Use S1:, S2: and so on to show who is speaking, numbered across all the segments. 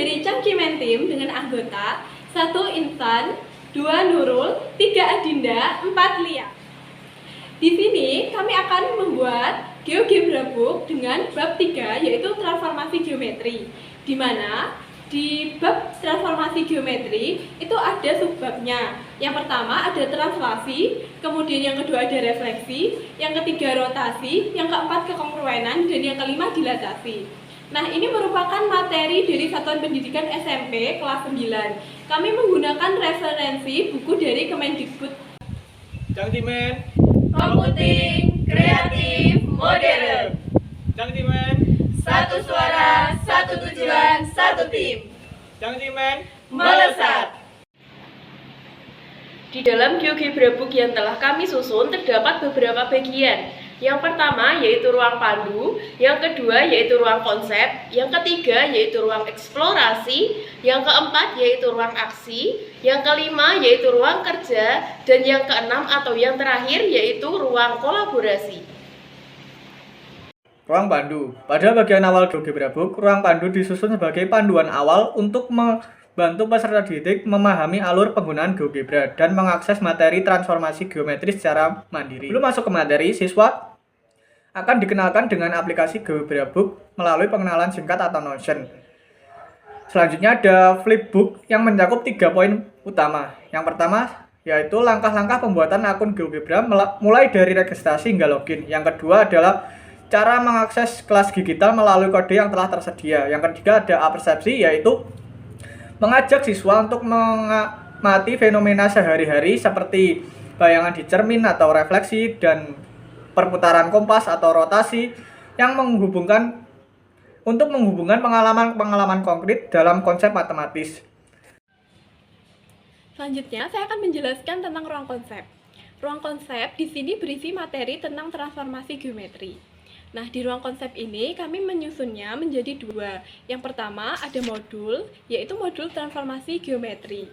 S1: dari Cangkimen Tim dengan anggota 1 Insan, 2 Nurul, 3 Adinda, 4 Lia. Di sini kami akan membuat GeoGebra Book dengan bab 3 yaitu transformasi geometri, di mana di bab transformasi geometri itu ada subbabnya. Yang pertama ada translasi, kemudian yang kedua ada refleksi, yang ketiga rotasi, yang keempat kekongruenan, dan yang kelima dilatasi. Nah, ini merupakan materi dari Satuan Pendidikan SMP kelas 9. Kami menggunakan referensi buku dari Kemendikbud.
S2: Cangkimen
S1: Komputing, kreatif, modern.
S2: Cangkimen
S1: Satu suara, satu tujuan, satu tim.
S2: Cangkimen
S1: Melesat.
S3: Di dalam GeoGebra Book yang telah kami susun terdapat beberapa bagian. Yang pertama yaitu ruang pandu, yang kedua yaitu ruang konsep, yang ketiga yaitu ruang eksplorasi, yang keempat yaitu ruang aksi, yang kelima yaitu ruang kerja, dan yang keenam atau yang terakhir yaitu ruang kolaborasi.
S2: Ruang pandu. Pada bagian awal GeoGebra Book, ruang pandu disusun sebagai panduan awal untuk membantu peserta didik memahami alur penggunaan GeoGebra dan mengakses materi transformasi geometri secara mandiri. Sebelum masuk ke materi, siswa akan dikenalkan dengan aplikasi GeoGebra Book melalui pengenalan singkat atau Notion. Selanjutnya ada Flipbook yang mencakup 3 poin utama. Yang pertama yaitu langkah-langkah pembuatan akun GeoGebra mulai dari registrasi hingga login. Yang kedua adalah cara mengakses kelas digital melalui kode yang telah tersedia. Yang ketiga ada apersepsi, yaitu mengajak siswa untuk mengamati fenomena sehari-hari seperti bayangan di cermin atau refleksi dan perputaran kompas atau rotasi yang menghubungkan pengalaman konkret dalam konsep matematis.
S1: Selanjutnya, saya akan menjelaskan tentang ruang konsep. Ruang konsep di sini berisi materi tentang transformasi geometri. Nah, di ruang konsep ini kami menyusunnya menjadi 2. Yang pertama ada modul, yaitu modul transformasi geometri.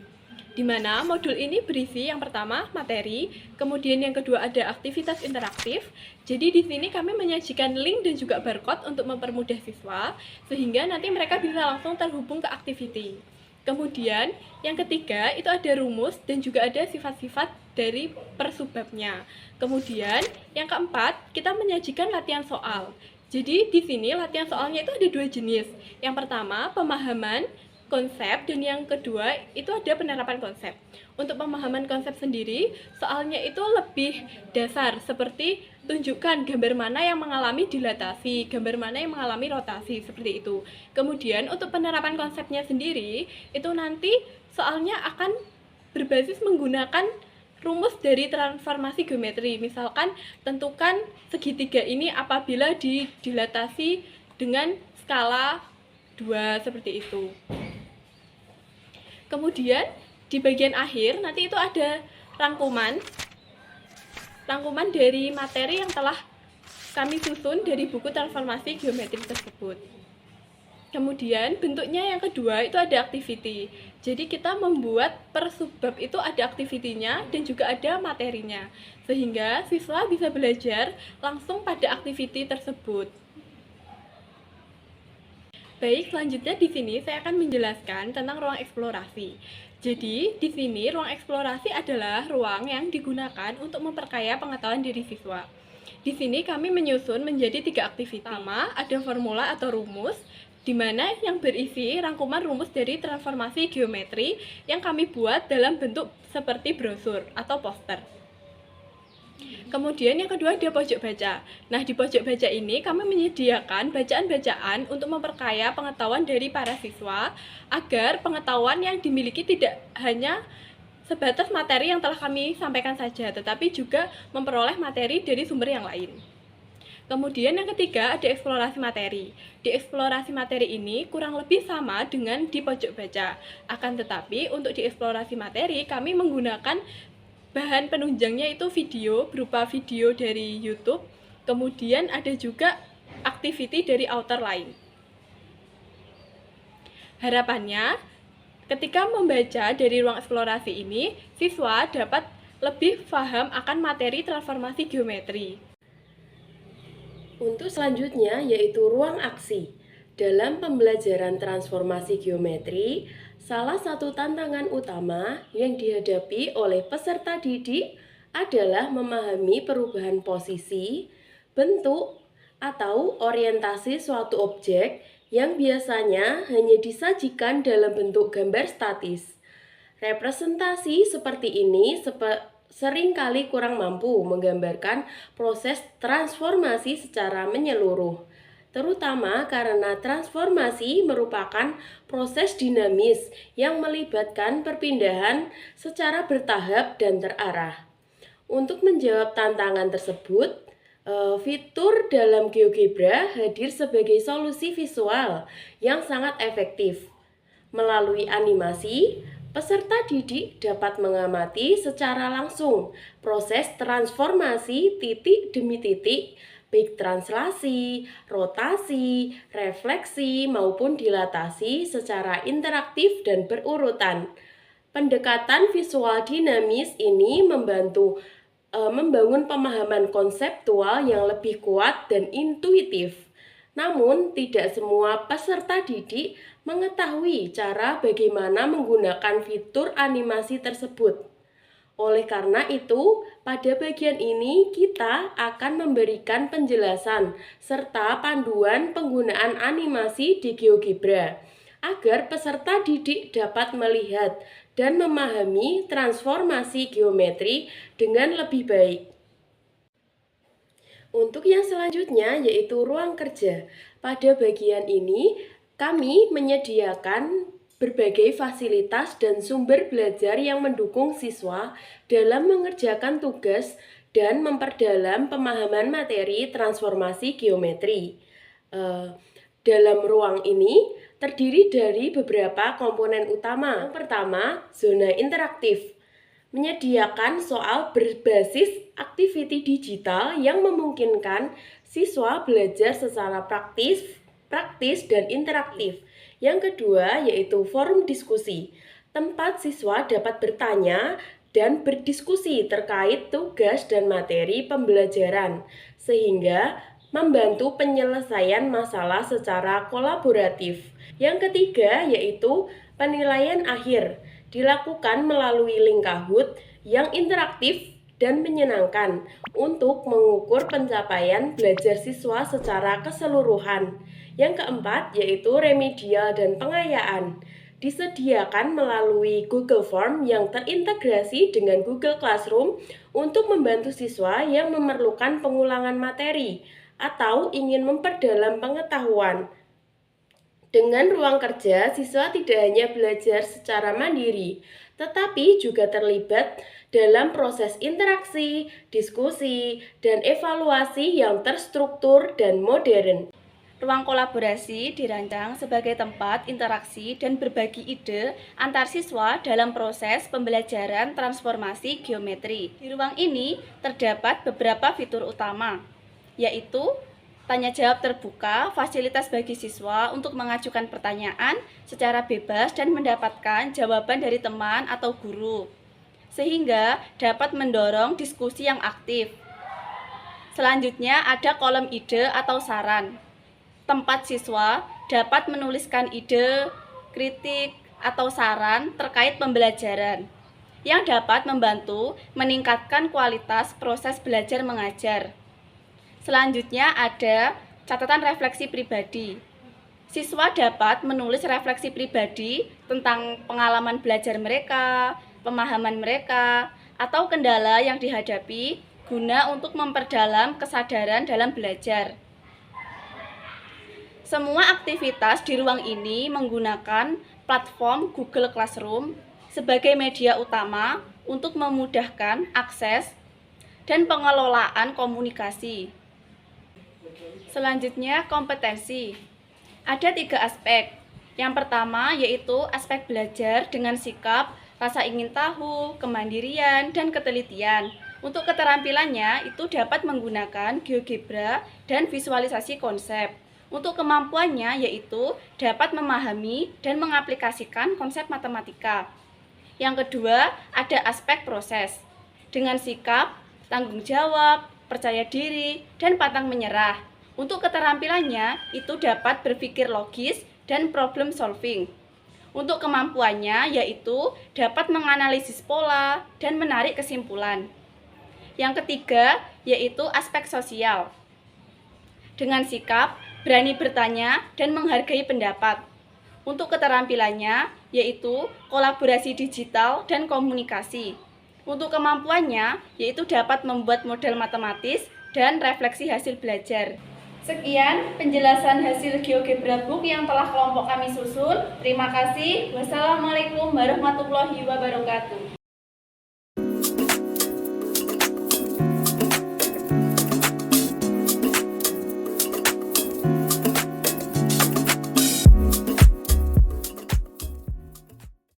S1: Di mana modul ini berisi yang pertama materi, kemudian yang kedua ada aktivitas interaktif. Jadi di sini kami menyajikan link dan juga barcode untuk mempermudah siswa, sehingga nanti mereka bisa langsung terhubung ke activity. Kemudian yang ketiga itu ada rumus dan juga ada sifat-sifat dari persubbabnya. Kemudian yang keempat kita menyajikan latihan soal. Jadi di sini latihan soalnya itu ada 2 jenis. Yang pertama pemahaman konsep dan yang kedua itu ada penerapan konsep. Untuk pemahaman konsep sendiri, soalnya itu lebih dasar seperti tunjukkan gambar mana yang mengalami dilatasi, gambar mana yang mengalami rotasi, seperti itu. Kemudian untuk penerapan konsepnya sendiri, itu nanti soalnya akan berbasis menggunakan rumus dari transformasi geometri. Misalkan tentukan segitiga ini apabila dilatasi dengan skala 2, seperti itu. Kemudian di bagian akhir nanti itu ada rangkuman dari materi yang telah kami susun dari buku transformasi geometri tersebut. Kemudian bentuknya yang kedua itu ada activity. Jadi kita membuat per subbab itu ada activity-nya dan juga ada materinya, sehingga siswa bisa belajar langsung pada activity tersebut. Baik, selanjutnya di sini saya akan menjelaskan tentang ruang eksplorasi. Jadi, di sini ruang eksplorasi adalah ruang yang digunakan untuk memperkaya pengetahuan diri siswa. Di sini kami menyusun menjadi 3 aktivitas. Pertama, ada formula atau rumus, di mana yang berisi rangkuman rumus dari transformasi geometri yang kami buat dalam bentuk seperti brosur atau poster. Kemudian yang kedua ada pojok baca. Nah, di pojok baca ini kami menyediakan bacaan-bacaan untuk memperkaya pengetahuan dari para siswa agar pengetahuan yang dimiliki tidak hanya sebatas materi yang telah kami sampaikan saja, tetapi juga memperoleh materi dari sumber yang lain. Kemudian yang ketiga ada eksplorasi materi. Di eksplorasi materi ini kurang lebih sama dengan di pojok baca. Akan tetapi untuk di eksplorasi materi kami menggunakan bahan penunjangnya itu video, berupa video dari YouTube, kemudian ada juga activity dari author lain. Harapannya, ketika membaca dari ruang eksplorasi ini, siswa dapat lebih paham akan materi transformasi geometri.
S3: Untuk selanjutnya yaitu ruang aksi. Dalam pembelajaran transformasi geometri, salah satu tantangan utama yang dihadapi oleh peserta didik adalah memahami perubahan posisi, bentuk, atau orientasi suatu objek yang biasanya hanya disajikan dalam bentuk gambar statis. Representasi seperti ini seringkali kurang mampu menggambarkan proses transformasi secara menyeluruh, terutama karena transformasi merupakan proses dinamis yang melibatkan perpindahan secara bertahap dan terarah. Untuk menjawab tantangan tersebut, fitur dalam GeoGebra hadir sebagai solusi visual yang sangat efektif. Melalui animasi, peserta didik dapat mengamati secara langsung proses transformasi titik demi titik, baik translasi, rotasi, refleksi, maupun dilatasi secara interaktif dan berurutan. Pendekatan visual dinamis ini membangun pemahaman konseptual yang lebih kuat dan intuitif. Namun, tidak semua peserta didik mengetahui cara bagaimana menggunakan fitur animasi tersebut. Oleh karena itu, pada bagian ini kita akan memberikan penjelasan serta panduan penggunaan animasi di GeoGebra agar peserta didik dapat melihat dan memahami transformasi geometri dengan lebih baik. Untuk yang selanjutnya yaitu ruang kerja. Pada bagian ini kami menyediakan berbagai fasilitas dan sumber belajar yang mendukung siswa dalam mengerjakan tugas dan memperdalam pemahaman materi transformasi geometri. Dalam ruang ini terdiri dari beberapa komponen utama. Yang pertama, zona interaktif. Menyediakan soal berbasis activity digital yang memungkinkan siswa belajar secara praktis dan interaktif. Yang kedua yaitu forum diskusi, tempat siswa dapat bertanya dan berdiskusi terkait tugas dan materi pembelajaran, sehingga membantu penyelesaian masalah secara kolaboratif. Yang ketiga yaitu penilaian akhir, dilakukan melalui link Kahoot yang interaktif dan menyenangkan untuk mengukur pencapaian belajar siswa secara keseluruhan. Yang keempat yaitu remedial dan pengayaan, disediakan melalui Google Form yang terintegrasi dengan Google Classroom untuk membantu siswa yang memerlukan pengulangan materi atau ingin memperdalam pengetahuan. Dengan ruang kerja, siswa tidak hanya belajar secara mandiri, tetapi juga terlibat dalam proses interaksi, diskusi, dan evaluasi yang terstruktur dan modern.
S1: Ruang kolaborasi dirancang sebagai tempat interaksi dan berbagi ide antar siswa dalam proses pembelajaran transformasi geometri. Di ruang ini terdapat beberapa fitur utama, yaitu tanya jawab terbuka, fasilitas bagi siswa untuk mengajukan pertanyaan secara bebas dan mendapatkan jawaban dari teman atau guru, sehingga dapat mendorong diskusi yang aktif. Selanjutnya ada kolom ide atau saran. Tempat siswa dapat menuliskan ide, kritik, atau saran terkait pembelajaran yang dapat membantu meningkatkan kualitas proses belajar mengajar. Selanjutnya ada catatan refleksi pribadi. Siswa dapat menulis refleksi pribadi tentang pengalaman belajar mereka, pemahaman mereka, atau kendala yang dihadapi guna untuk memperdalam kesadaran dalam belajar. Semua aktivitas di ruang ini menggunakan platform Google Classroom sebagai media utama untuk memudahkan akses dan pengelolaan komunikasi. Selanjutnya, kompetensi. Ada 3 aspek. Yang pertama yaitu aspek belajar dengan sikap, rasa ingin tahu, kemandirian, dan ketelitian. Untuk keterampilannya itu dapat menggunakan GeoGebra dan visualisasi konsep. Untuk kemampuannya yaitu dapat memahami dan mengaplikasikan konsep matematika. Yang kedua, ada aspek proses. Dengan sikap, tanggung jawab, percaya diri, dan pantang menyerah.
S4: Untuk keterampilannya, itu dapat berpikir logis dan problem solving. Untuk kemampuannya, yaitu dapat menganalisis pola dan menarik kesimpulan. Yang ketiga, yaitu aspek sosial. Dengan sikap, berani bertanya dan menghargai pendapat. Untuk keterampilannya, yaitu kolaborasi digital dan komunikasi. Untuk kemampuannya, yaitu dapat membuat model matematis dan refleksi hasil belajar. Sekian penjelasan hasil GeoGebra Book yang telah kelompok kami susun. Terima kasih. Wassalamualaikum warahmatullahi wabarakatuh.